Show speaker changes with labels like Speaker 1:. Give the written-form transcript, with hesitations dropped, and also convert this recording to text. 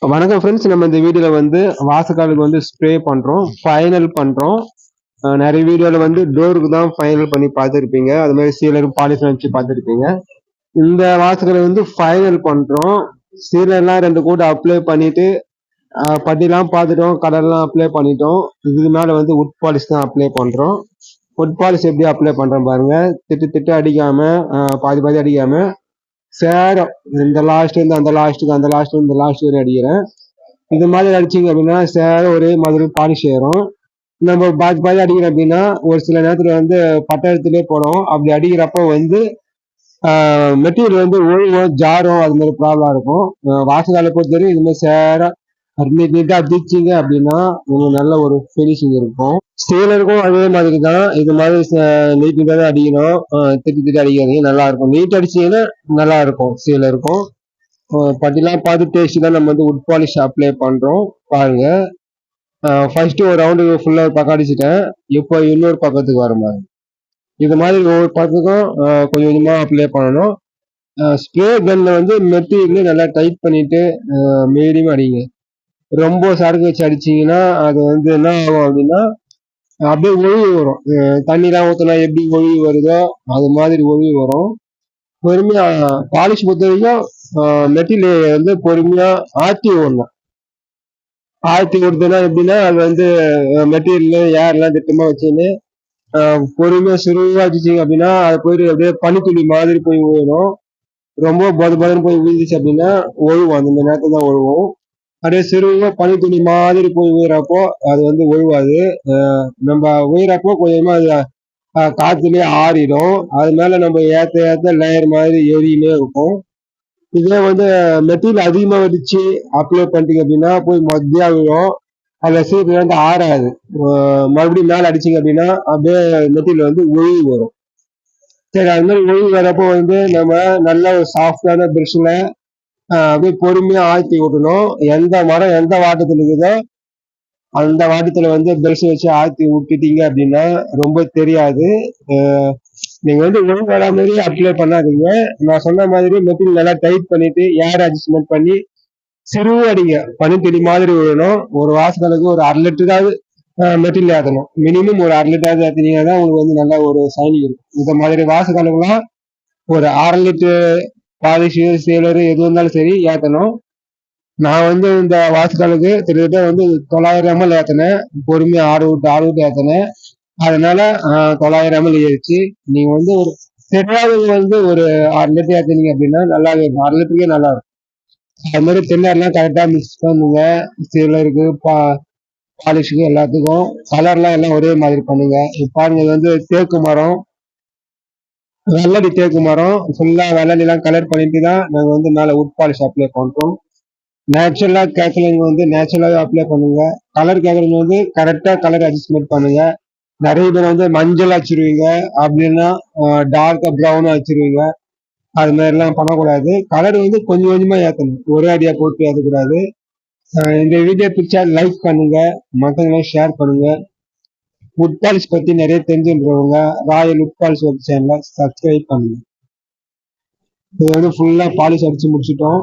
Speaker 1: வணக்கம் ஃப்ரெண்ட்ஸ். நம்ம இந்த வீடியோல வாசக்காலுக்கு ஸ்ப்ரே பண்றோம், ஃபைனல் பண்றோம். நிறைய வீடியோல டோருக்கு தான் ஃபைனல் பண்ணி பார்த்துருப்பீங்க. அது மாதிரி சீலர் பாலிஷ் வச்சு பார்த்துருப்பீங்க. இந்த வாசக்கால ஃபைனல் பண்றோம். சீலர்லாம் 2 கோட் அப்ளை பண்ணிட்டு பட்டிலாம் பார்த்துட்டோம், கலர்லாம் அப்ளை பண்ணிட்டோம். இதுக்கு மேல உட் பாலிஷ் தான் அப்ளை பண்றோம். உட் பாலிஷ் எப்படி அப்ளை பண்றோம் பாருங்க. திட்டு அடிக்காம, பாதி பாதி அடிக்காம சேரம் இந்த லாஸ்ட் இருந்து அந்த லாஸ்ட்டுக்கு, அந்த லாஸ்ட் இந்த லாஸ்ட் வரை அடிக்கிறேன். இது மாதிரி அடிச்சிங்க அப்படின்னா சேரம் ஒரே மாதிரி பாலிஷ் ஏறும். நம்ம பாதி பாதி அடிக்கிறோம் அப்படின்னா ஒரு சில நேரத்துல பட்டத்திலே போடும். அப்படி அடிக்கிறப்போ மெட்டீரியல் ஒழுகும், ஜாரும், அது மாதிரி ப்ராப்ளம் இருக்கும். வாசகாலை பொறுத்தவரைக்கும் இது மாதிரி சேரம் நீட்டா அடிச்சிங்க அப்படின்னா உங்களுக்கு நல்ல ஒரு ஃபினிஷிங் இருக்கும். ஸ்டீலருக்கும் அதே மாதிரி தான். இது மாதிரி நீட்டா தான் அடிக்கணும். திட்டு அடிக்காதீங்க, நல்லா இருக்கும். நீட் அடிச்சீங்கன்னா நல்லா இருக்கும். ஸ்டீலருக்கும் பட்டிலாம் பார்த்து டேஸ்ட் தான் நம்ம உட் பாலிஷ் அப்ளை பண்றோம். பாருங்க, ஃபர்ஸ்ட் ஒரு ரவுண்டு ஃபுல்லா பக்கம் அடிச்சுட்டேன். இப்போ இன்னொரு பக்கத்துக்கு வர மாதிரி இது மாதிரி ஒவ்வொரு பக்கத்துக்கும் கொஞ்சம் கொஞ்சமா அப்ளை பண்ணணும். ஸ்ப்ரே கன்ல மெட்டீரியல் நல்லா டைட் பண்ணிட்டு மீடியம் அடிங்க. ரொம்ப சரக்கு வச்சு அடிச்சீங்கன்னா அது என்ன ஆகும் அப்படின்னா அப்படியே ஒழுகி வரும். தண்ணிலாம் ஊற்றினா எப்படி ஒழுகி வருதோ அது மாதிரி ஒழுகி வரும். பொறுமையா பாலிஷ் பொறுத்த வரைக்கும் மெட்டீரியல் பொறுமையா ஆட்டி விடணும். ஆட்டி கொடுத்தோம்னா எப்படின்னா அது மெட்டீரியல் ஏர்லாம் திட்டமா வச்சுன்னு பொறுமையா சுருவா வச்சுச்சிங்க அப்படின்னா அது போயிட்டு அப்படியே பனித்துளி மாதிரி போய் விழுணும். ரொம்ப பதன்னு போய் விழுந்துச்சு அப்படின்னா ஒழுவும். அந்த நேரத்துல தான் ஒழுவும். அப்படியே சிறுவா பனித்துளி மாதிரி போய் உயிரப்போ அது ஒழுவாது. நம்ம உயிரப்போ கொஞ்சமா அது காத்துலயே ஆறிடும். அது மேல நம்ம ஏத்த லேயர் மாதிரி ஏறினே இருக்கும். இதே மெட்டீரியல் அதிகமா வச்சு அப்ளை பண்ணிட்டீங்க அப்படின்னா போய் மத்தியா விழும். அதுல சீட்டு ஆறாது. மறுபடியும் மேல அடிச்சிங்க அப்படின்னா அப்படியே மெட்டீரியல் ஒழுகி வரும். சரி, அது மாதிரி ஒழுகி வரப்போ நம்ம நல்ல ஒரு சாஃப்டான பிரஷ்ல அப்படியே பொறுமையா ஆழ்த்தி விட்டணும். எந்த மரம் எந்த வாட்டத்துல இருக்குதோ அந்த வாட்டத்துல பிரஷ் வச்சு ஆழ்த்தி விட்டுட்டீங்க அப்படின்னா ரொம்ப தெரியாது. நீங்க ஒழுங்கு வர மாதிரி அப்ளை பண்ணாதீங்க. நான் சொன்ன மாதிரி மெட்டீரியல் நல்லா டைட் பண்ணிட்டு ஏர் அட்ஜஸ்ட்மெண்ட் பண்ணி சிறுவ அடிங்க. பனித்தடி மாதிரி விழணும். ஒரு வாசலுக்கு ஒரு 1/2 லிட்டராவது மெட்டீரியல் ஏற்றணும். மினிமம் ஒரு 1/2 லிட்டராவது ஏற்றினீங்கன்னா தான் உங்களுக்கு நல்ல ஒரு சைனிங் இருக்கும். இந்த மாதிரி வாசகாலுக்கெல்லாம் ஒரு 1/2 லிட்டர் பாலிஷ் சீலர் எது இருந்தாலும் சரி ஏற்றணும். நான் இந்த வாசகாலுக்கு கிட்டத்தட்ட 900 ml ஏற்றினேன். பொறுமையா 6 விட்டு ஏற்றினேன். அதனால 900 ml ஏறிச்சு. நீங்க ஒரு தெரியாதவங்க ஒரு 1/2 லிட்டர் ஏற்றினீங்க அப்படின்னா நல்லா இருக்கும். 1/2 லிட்டருக்கே நல்லா இருக்கும். அது மாதிரி தின்னர்லாம் கரெக்டா மிக்ஸ் பண்ணுங்க. சீலருக்கு பாலிஷுக்கு எல்லாத்துக்கும் கலர்லாம் எல்லாம் ஒரே மாதிரி பண்ணுங்க. பாருங்க, இது தேக்கு மரம், வெள்ளடி தேக்கு மரம். ஃபுல்லா வெள்ளடிலாம் கலர் பண்ணிட்டு தான் நாங்க மேல உட் பாலிஷ் அப்ளை பண்றோம். நேச்சுரலா கேட்கறவங்க நேச்சுரலாவே அப்ளை பண்ணுங்க. கலர் கேட்கறவங்க கரெக்டா கலர் அட்ஜஸ்ட்மெண்ட் பண்ணுங்க. நிறைய பேர் மஞ்சள் வச்சிருவீங்க, அப்படின்னா டார்க்கா ப்ரௌனா வச்சிருவீங்க. அது மாதிரிலாம் பண்ணக்கூடாது. கலர் கொஞ்சம் கொஞ்சமா ஏற்றணும். ஒரே அடியா போட்டு ஏற்றக்கூடாது. இந்த வீடியோ பிடிச்சா லைக் பண்ணுங்க, மற்றவங்களும் ஷேர் பண்ணுங்க. உட் பாலிஷ் பத்தி நிறைய தெரிஞ்சுன்றவங்க ராயல் உட் பாலிஷ் சேனலை சப்ஸ்கிரைப் பண்ணுங்க. இது ஃபுல்லா பாலிஷ் அடிச்சு முடிச்சிட்டோம்.